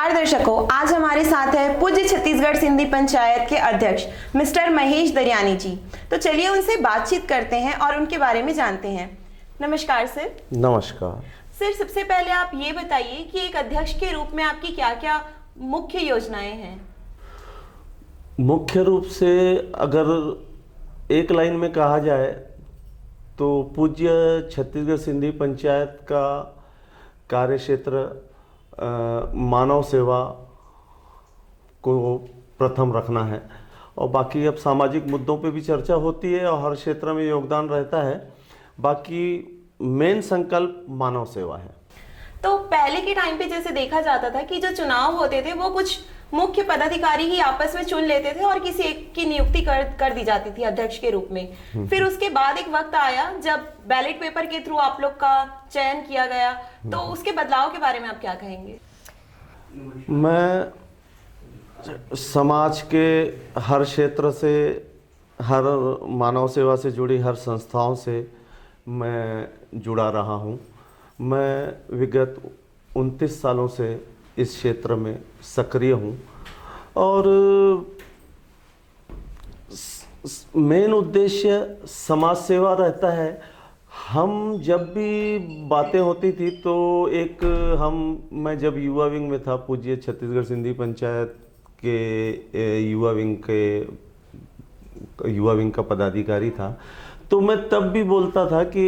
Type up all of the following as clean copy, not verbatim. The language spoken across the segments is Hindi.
नमस्कार दर्शकों, आज हमारे साथ है पूज्य छत्तीसगढ़ सिंधी पंचायत के अध्यक्ष मिस्टर महेश दरियानी जी। तो चलिए उनसे बातचीत करते हैं और उनके बारे में जानते हैं। नमस्कार सर। नमस्कार सर, सबसे पहले आप ये बताइए कि एक अध्यक्ष के रूप में आपकी क्या क्या मुख्य योजनाएं हैं। मुख्य रूप से अगर एक लाइन में कहा जाए तो पूज्य छत्तीसगढ़ सिंधी पंचायत का कार्य क्षेत्र मानव सेवा को प्रथम रखना है और बाकी अब सामाजिक मुद्दों पे भी चर्चा होती है और हर क्षेत्र में योगदान रहता है। बाकी मेन संकल्प मानव सेवा है। तो पहले के टाइम पे जैसे देखा जाता था कि जो चुनाव होते थे वो कुछ मुख्य पदाधिकारी ही आपस में चुन लेते थे और किसी एक की नियुक्ति कर दी जाती थी अध्यक्ष के रूप में। फिर उसके बाद एक वक्त आया जब बैलेट पेपर के थ्रू आप लोग का चयन किया गया, तो उसके बदलाव के बारे में आप क्या कहेंगे? मैं समाज के हर क्षेत्र से, हर मानव सेवा से जुड़ी हर संस्थाओं से मैं जुड़ा रहा हूँ। मैं विगत 29 सालों से इस क्षेत्र में सक्रिय हूँ और मेन उद्देश्य समाज सेवा रहता है। हम जब भी बातें होती थी तो मैं जब युवा विंग में था, पूज्य छत्तीसगढ़ सिंधी पंचायत के युवा विंग का पदाधिकारी था, तो मैं तब भी बोलता था कि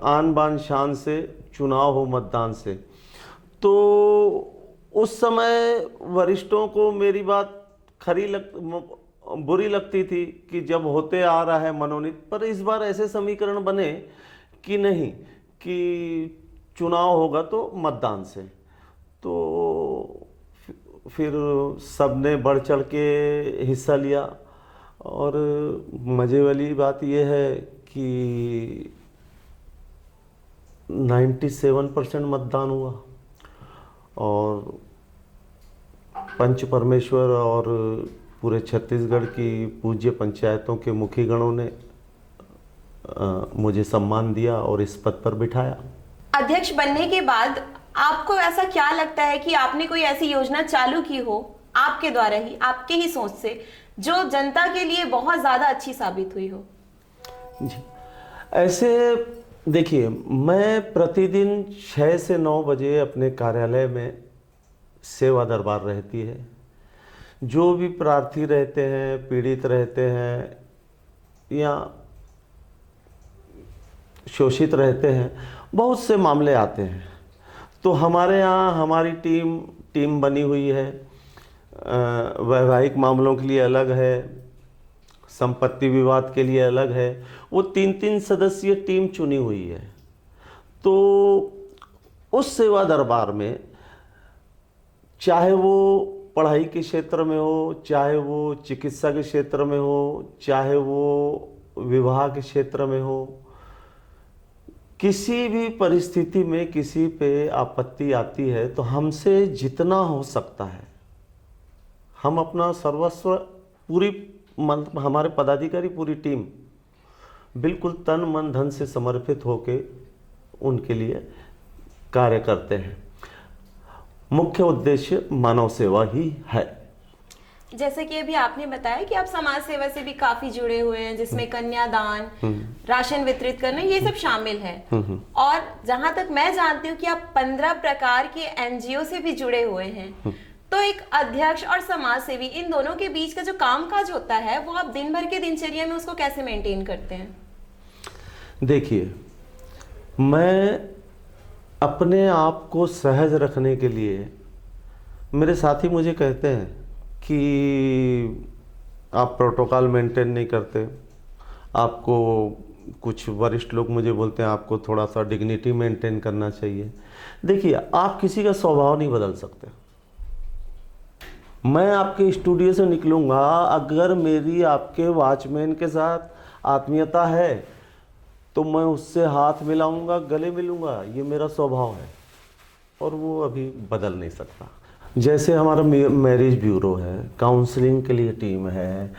आन बान शान से चुनाव हो मतदान से। तो उस समय वरिष्ठों को मेरी बात बुरी लगती थी कि जब होते आ रहा है मनोनीत, पर इस बार ऐसे समीकरण बने कि नहीं, कि चुनाव होगा तो मतदान से। तो फिर सबने बढ़ चढ़ के हिस्सा लिया और मज़े वाली बात यह है कि 97% मतदान हुआ और पंच परमेश्वर और पूरे छत्तीसगढ़ की पूज्य पंचायतों के मुखीगणों ने मुझे सम्मान दिया और इस पद पर बिठाया। अध्यक्ष बनने के बाद आपको ऐसा क्या लगता है कि आपने कोई ऐसी योजना चालू की हो आपके द्वारा ही, आपके ही सोच से, जो जनता के लिए बहुत ज्यादा अच्छी साबित हुई हो? जी, ऐसे देखिए, मैं प्रतिदिन 6 से 9 बजे अपने कार्यालय में सेवा दरबार रहती है। जो भी प्रार्थी रहते हैं, पीड़ित रहते हैं या शोषित रहते हैं, बहुत से मामले आते हैं। तो हमारे यहाँ हमारी टीम बनी हुई है। वैवाहिक मामलों के लिए अलग है, संपत्ति विवाद के लिए अलग है। वो 3-3 सदस्यीय टीम चुनी हुई है। तो उस सेवा दरबार में चाहे वो पढ़ाई के क्षेत्र में हो, चाहे वो चिकित्सा के क्षेत्र में हो, चाहे वो विवाह के क्षेत्र में हो, किसी भी परिस्थिति में किसी पे आपत्ति आती है तो हमसे जितना हो सकता है हम अपना सर्वस्व, हमारे पदाधिकारी, पूरी टीम बिल्कुल तन मन धन से समर्पित होकर उनके लिए कार्य करते हैं। मुख्य उद्देश्य मानव सेवा ही है। जैसे कि अभी आपने बताया कि आप समाज सेवा से भी काफी जुड़े हुए हैं, जिसमें कन्यादान, राशन वितरित करना, ये सब शामिल है। और जहां तक मैं जानती हूँ कि आप 15 प्रकार के एनजीओ से भी जुड़े हुए हैं। तो एक अध्यक्ष और समाज सेवी, इन दोनों के बीच का जो कामकाज होता है वो आप दिन भर के दिनचर्या में उसको कैसे मेंटेन करते हैं? देखिए, मैं अपने आप को सहज रखने के लिए, मेरे साथी मुझे कहते हैं कि आप प्रोटोकॉल मेंटेन नहीं करते। आपको कुछ वरिष्ठ लोग मुझे बोलते हैं आपको थोड़ा सा डिग्निटी मेंटेन करना चाहिए। देखिए, आप किसी का स्वभाव नहीं बदल सकते। मैं आपके स्टूडियो से निकलूँगा, अगर मेरी आपके वॉचमैन के साथ आत्मीयता है तो मैं उससे हाथ मिलाऊंगा, गले मिलूंगा। ये मेरा स्वभाव है और वो अभी बदल नहीं सकता। जैसे हमारा मैरिज ब्यूरो है, काउंसलिंग के लिए टीम है,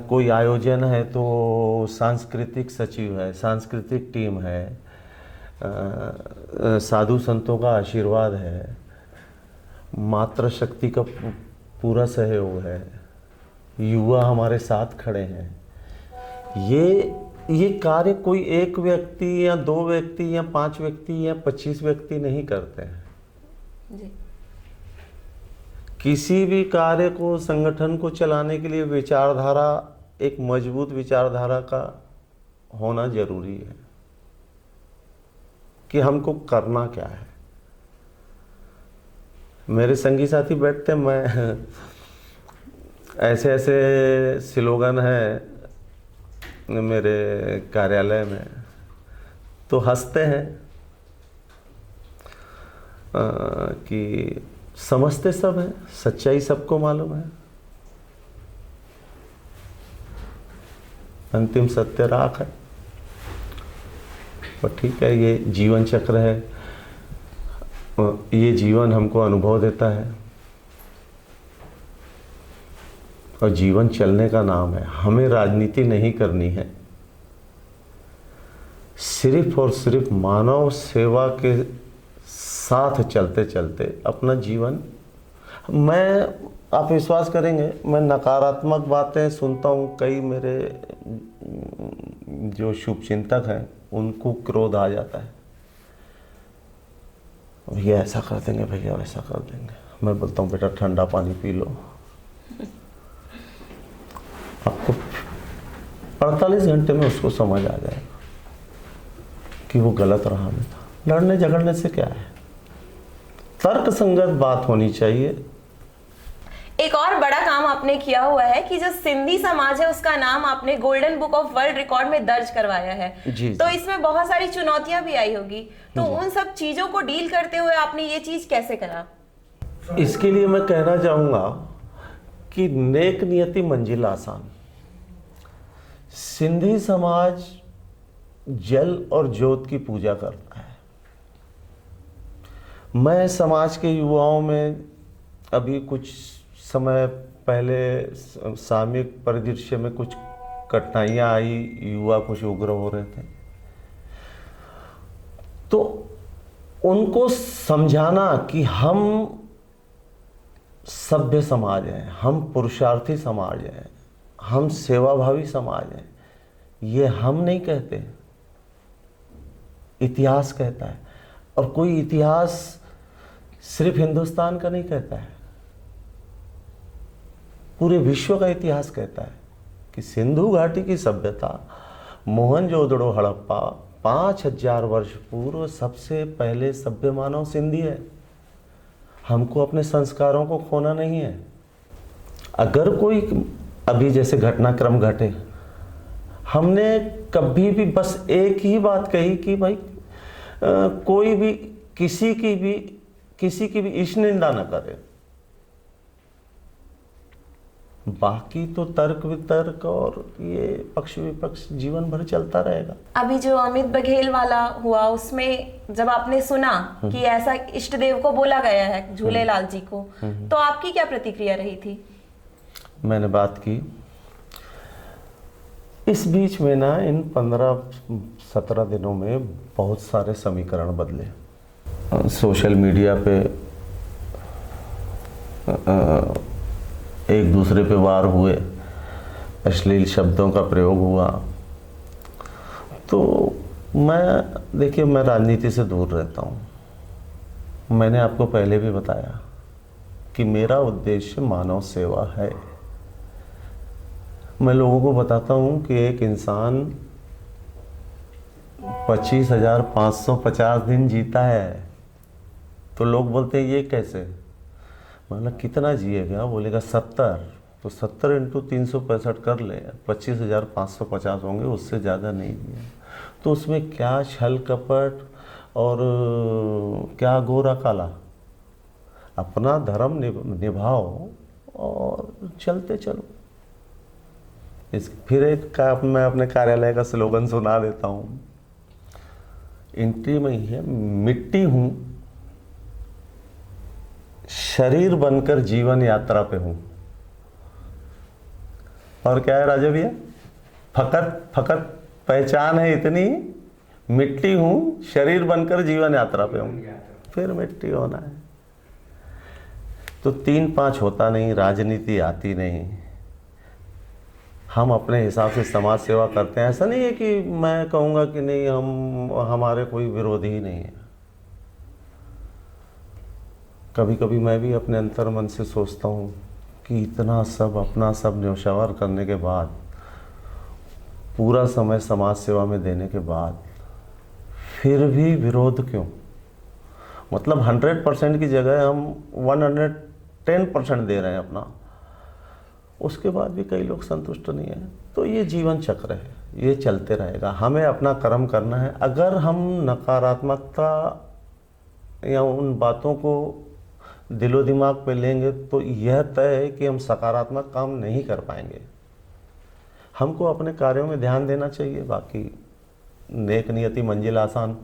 कोई आयोजन है तो सांस्कृतिक सचिव है, सांस्कृतिक टीम है, साधु संतों का आशीर्वाद है, मातृशक्ति का पूरा सहयोग है, युवा हमारे साथ खड़े हैं। ये कार्य कोई एक व्यक्ति या 2 व्यक्ति या 5 व्यक्ति या 25 व्यक्ति नहीं करते हैं जी। किसी भी कार्य को, संगठन को चलाने के लिए विचारधारा, एक मजबूत विचारधारा का होना जरूरी है कि हमको करना क्या है। मेरे संगी साथी बैठते, मैं ऐसे ऐसे स्लोगन है मेरे कार्यालय में, तो हंसते हैं कि समझते सब है, सच्चाई सबको मालूम है, अंतिम सत्य राख है। और ठीक है, ये जीवन चक्र है, ये जीवन हमको अनुभव देता है और जीवन चलने का नाम है। हमें राजनीति नहीं करनी है, सिर्फ और सिर्फ मानव सेवा के साथ चलते चलते अपना जीवन। आप विश्वास करेंगे, मैं नकारात्मक बातें सुनता हूँ, कई मेरे जो शुभचिंतक हैं उनको क्रोध आ जाता है, भैया ऐसा कर देंगे, भैया वैसा कर देंगे। मैं बोलता हूँ बेटा ठंडा पानी पी लो, आपको 48 घंटे में उसको समझ आ जाएगा कि वो गलत राह में था। लड़ने झगड़ने से क्या है, तर्क संगत बात होनी चाहिए। एक और बड़ा काम आपने किया हुआ है कि जो सिंधी समाज है उसका नाम आपने golden book of world record में दर्ज करवाया है। जी, तो इसमें बहुत सारी चुनौतियां भी आई होगी, तो उन सब चीजों को डील करते हुए आपने ये चीज कैसे करा? इसके लिए मैं कहना चाहूंगा कि नेक नियति मंजिल आसान। सिंधी समाज जल और ज्योत की पूजा करता है। मैं समाज के युवाओं में अभी कुछ समय पहले सामयिक परिदृश्य में कुछ कठिनाइयां आई, युवा कुछ उग्र हो रहे थे, तो उनको समझाना कि हम सभ्य समाज हैं, हम पुरुषार्थी समाज हैं, हम सेवाभावी समाज हैं, ये हम नहीं कहते, इतिहास कहता है। और कोई इतिहास सिर्फ हिंदुस्तान का नहीं कहता है, पूरे विश्व का इतिहास कहता है कि सिंधु घाटी की सभ्यता, मोहनजोदड़ो, हड़प्पा, 5000 वर्ष पूर्व सबसे पहले सभ्य मानव सिंधी है। हमको अपने संस्कारों को खोना नहीं है। अगर कोई अभी जैसे घटनाक्रम घटे, हमने कभी भी बस एक ही बात कही कि भाई कोई भी किसी की भी ईश निंदा न करे, बाकी तो तर्क वितर्क और ये पक्ष विपक्ष जीवन भर चलता रहेगा। अभी जो अमित बघेल वाला हुआ, उसमें जब आपने सुना कि ऐसा इष्ट देव को बोला गया है, झूलेलाल जी को, तो आपकी क्या प्रतिक्रिया रही थी? मैंने बात की। इस बीच में ना इन 15-17 दिनों में बहुत सारे समीकरण बदले। सोशल मीडिया पे एक दूसरे पे वार हुए, अश्लील शब्दों का प्रयोग हुआ। तो देखिए मैं राजनीति से दूर रहता हूँ। मैंने आपको पहले भी बताया कि मेरा उद्देश्य मानव सेवा है। मैं लोगों को बताता हूँ कि एक इंसान 25,550 दिन जीता है, तो लोग बोलते हैं ये कैसे, मतलब कितना जिएगा, बोलेगा 70, तो 70 × 365 कर ले, 25,550 होंगे, उससे ज़्यादा नहीं जिए। तो उसमें क्या छल कपट और क्या गोरा काला। अपना धर्म निभाओ और चलते चलो। फिर मैं अपने कार्यालय का स्लोगन सुना देता हूँ। एंट्री में ही है, मिट्टी हूँ, शरीर बनकर जीवन यात्रा पे हूं। और क्या है राजा भैया, फकत पहचान है इतनी, मिट्टी हूं, शरीर बनकर जीवन यात्रा पे हूं, फिर मिट्टी होना है। तो 3-5 होता नहीं, राजनीति आती नहीं। हम अपने हिसाब से समाज सेवा करते हैं। ऐसा नहीं है कि मैं कहूँगा कि नहीं, हमारे कोई विरोधी ही नहीं है। कभी कभी मैं भी अपने अंतर मन से सोचता हूँ कि इतना सब अपना सब न्योछावर करने के बाद, पूरा समय समाज सेवा में देने के बाद, फिर भी विरोध क्यों? मतलब 100% की जगह हम 110% दे रहे हैं अपना, उसके बाद भी कई लोग संतुष्ट नहीं हैं। तो ये जीवन चक्र है, ये चलते रहेगा। हमें अपना कर्म करना है। अगर हम नकारात्मकता या उन बातों को दिलो दिमाग पे लेंगे तो यह तय है कि हम सकारात्मक काम नहीं कर पाएंगे। हमको अपने कार्यों में ध्यान देना चाहिए, बाकी नेक नियति मंजिल आसान।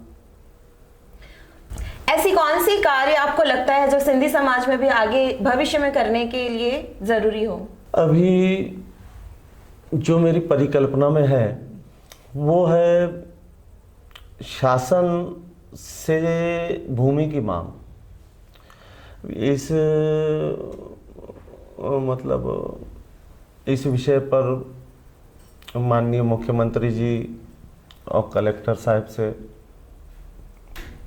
ऐसी कौन सी कार्य आपको लगता है जो सिंधी समाज में भी आगे भविष्य में करने के लिए जरूरी हो? अभी जो मेरी परिकल्पना में है वो है शासन से भूमि की मांग। इस विषय पर माननीय मुख्यमंत्री जी और कलेक्टर साहब से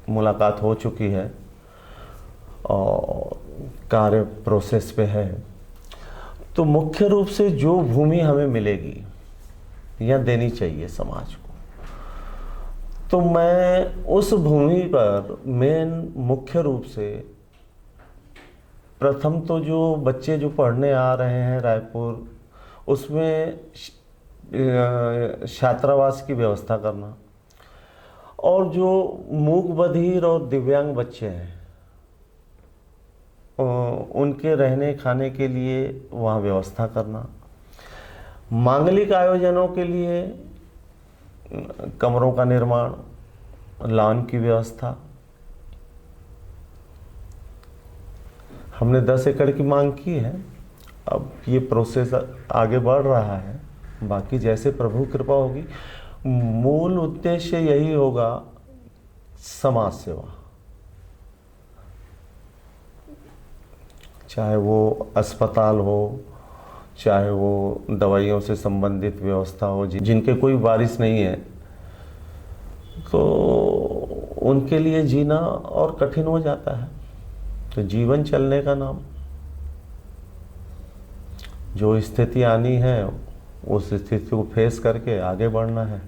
मुलाकात हो चुकी है और कार्य प्रोसेस पे है। तो मुख्य रूप से जो भूमि हमें मिलेगी या देनी चाहिए समाज को, तो मैं उस भूमि पर मुख्य रूप से प्रथम तो जो बच्चे जो पढ़ने आ रहे हैं रायपुर, उसमें छात्रावास की व्यवस्था करना, और जो मूक बधिर और दिव्यांग बच्चे हैं उनके रहने खाने के लिए वहाँ व्यवस्था करना, मांगलिक आयोजनों के लिए कमरों का निर्माण, लॉन की व्यवस्था। हमने 10 एकड़ की मांग की है, अब ये प्रोसेस आगे बढ़ रहा है। बाकी जैसे प्रभु कृपा होगी। मूल उद्देश्य यही होगा, समाज सेवा, चाहे वो अस्पताल हो, चाहे वो दवाइयों से संबंधित व्यवस्था हो। जिनके कोई वारिस नहीं है तो उनके लिए जीना और कठिन हो जाता है। तो जीवन चलने का नाम, जो स्थिति आनी है उस स्थिति को फेस करके आगे बढ़ना है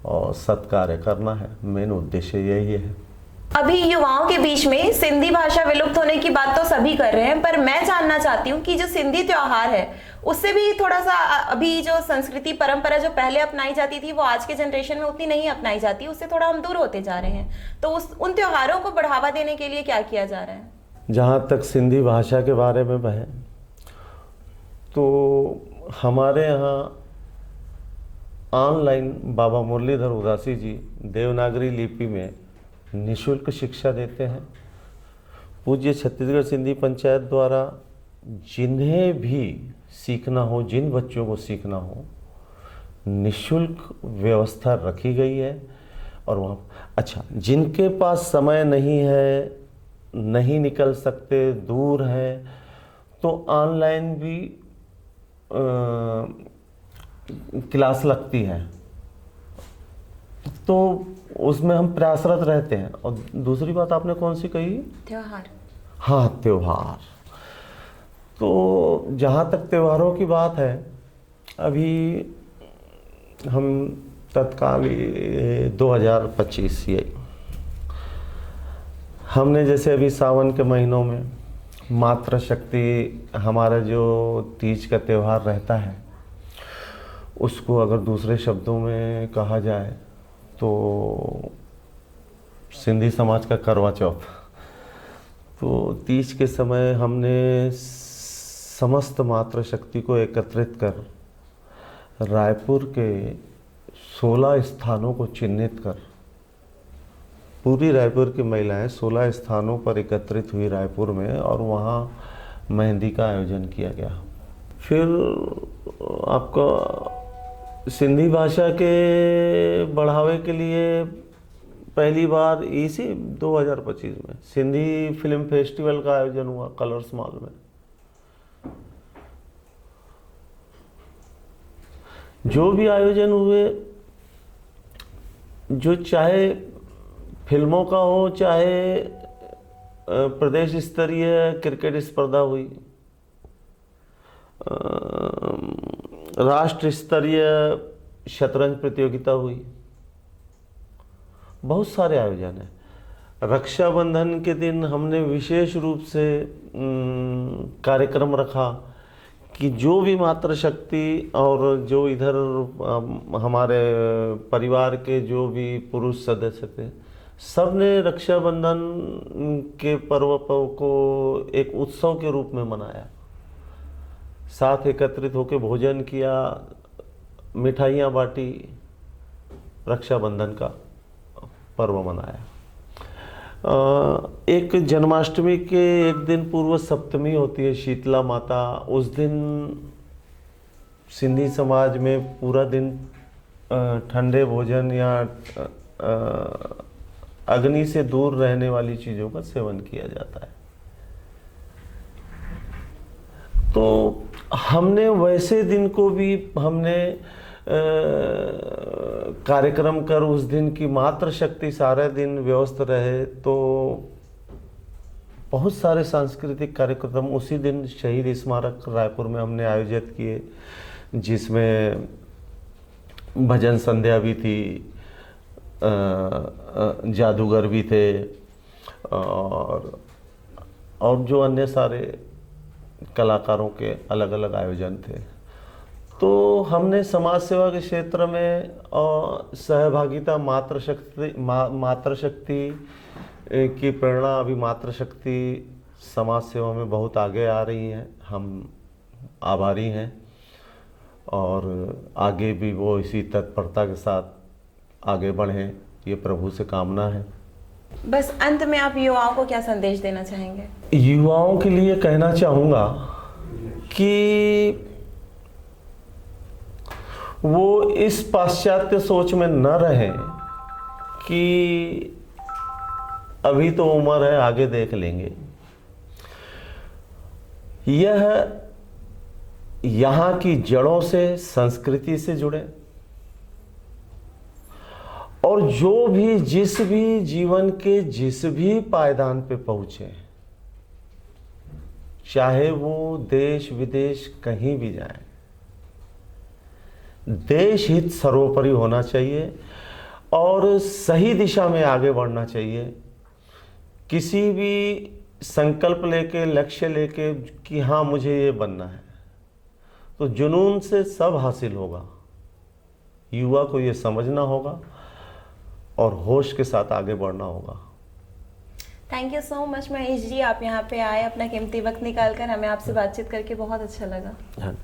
और सत्कार्य करना है। मेन उद्देश्य यही है। अभी युवाओं के बीच में सिंधी भाषा विलुप्त होने की बात तो सभी कर रहे हैं, पर मैं जानना चाहती हूँ कि जो सिंधी त्योहार है उससे भी थोड़ा सा अभी जो संस्कृति परंपरा जो पहले अपनाई जाती थी वो आज के जनरेशन में उतनी नहीं अपनाई जाती, उससे थोड़ा हम दूर होते जा रहे हैं। तो उन त्योहारों को बढ़ावा देने के लिए क्या किया जा रहा है? जहाँ तक सिंधी भाषा के बारे में है तो हमारे यहाँ ऑनलाइन बाबा मुरलीधर उदासी जी देवनागरी लिपि में निःशुल्क शिक्षा देते हैं। पूज्य छत्तीसगढ़ सिंधी पंचायत द्वारा जिन्हें भी सीखना हो, जिन बच्चों को सीखना हो, निःशुल्क व्यवस्था रखी गई है। और वहाँ जिनके पास समय नहीं है, नहीं निकल सकते, दूर है, तो ऑनलाइन भी क्लास लगती है, तो उसमें हम प्रयासरत रहते हैं। और दूसरी बात आपने कौन सी कही? त्योहार। हाँ, त्योहार। तो जहाँ तक त्योहारों की बात है, अभी हम तत्काल 2025 ये हमने जैसे अभी सावन के महीनों में मातृशक्ति, हमारा जो तीज का त्यौहार रहता है, उसको अगर दूसरे शब्दों में कहा जाए तो सिंधी समाज का करवा चौथ। तो तीज के समय हमने समस्त मातृशक्ति को एकत्रित कर रायपुर के 16 स्थानों को चिन्हित कर, पूरी रायपुर की महिलाएं 16 स्थानों पर एकत्रित हुई रायपुर में, और वहाँ मेहंदी का आयोजन किया गया। फिर आपका सिंधी भाषा के बढ़ावे के लिए पहली बार इसी 2025 में सिंधी फिल्म फेस्टिवल का आयोजन हुआ कलर्स मॉल में। जो भी आयोजन हुए, जो चाहे फिल्मों का हो, चाहे प्रदेश स्तरीय क्रिकेट स्पर्धा हुई, राष्ट्र स्तरीय शतरंज प्रतियोगिता हुई, बहुत सारे आयोजन हैं। रक्षाबंधन के दिन हमने विशेष रूप से कार्यक्रम रखा कि जो भी मातृशक्ति और जो इधर हमारे परिवार के जो भी पुरुष सदस्य थे, सब ने रक्षाबंधन के पर्व को एक उत्सव के रूप में मनाया। साथ एकत्रित होकर भोजन किया, मिठाइयाँ बांटी, रक्षाबंधन का पर्व मनाया। एक जन्माष्टमी के एक दिन पूर्व सप्तमी होती है, शीतला माता। उस दिन सिंधी समाज में पूरा दिन ठंडे भोजन या अग्नि से दूर रहने वाली चीज़ों का सेवन किया जाता है। तो हमने वैसे दिन को भी हमने कार्यक्रम कर उस दिन की मातृशक्ति सारे दिन व्यस्त रहे। तो बहुत सारे सांस्कृतिक कार्यक्रम उसी दिन शहीद स्मारक रायपुर में हमने आयोजित किए, जिसमें भजन संध्या भी थी, जादूगर भी थे और जो अन्य सारे कलाकारों के अलग अलग आयोजन थे। तो हमने समाज सेवा के क्षेत्र में सहभागिता मातृशक्ति की प्रेरणा, अभी मातृशक्ति समाज सेवा में बहुत आगे आ रही है। हम आभारी हैं और आगे भी वो इसी तत्परता के साथ आगे बढ़ें, ये प्रभु से कामना है। बस अंत में आप युवाओं को क्या संदेश देना चाहेंगे? युवाओं के लिए कहना चाहूँगा कि वो इस पाश्चात्य सोच में न रहें कि अभी तो उम्र है, आगे देख लेंगे। यह यहाँ की जड़ों से, संस्कृति से जुड़े और जो भी जिस भी जीवन के जिस भी पायदान पे पहुँचे, चाहे वो देश विदेश कहीं भी जाए, देश हित सर्वोपरि होना चाहिए और सही दिशा में आगे बढ़ना चाहिए। किसी भी संकल्प लेके, लक्ष्य लेके कि हाँ मुझे ये बनना है, तो जुनून से सब हासिल होगा। युवा को ये समझना होगा और होश के साथ आगे बढ़ना होगा। Thank you so much Mahesh ji, आप यहाँ पे आए, अपना कीमती वक्त निकाल कर, हमें आपसे बातचीत करके बहुत अच्छा लगा। हाँ।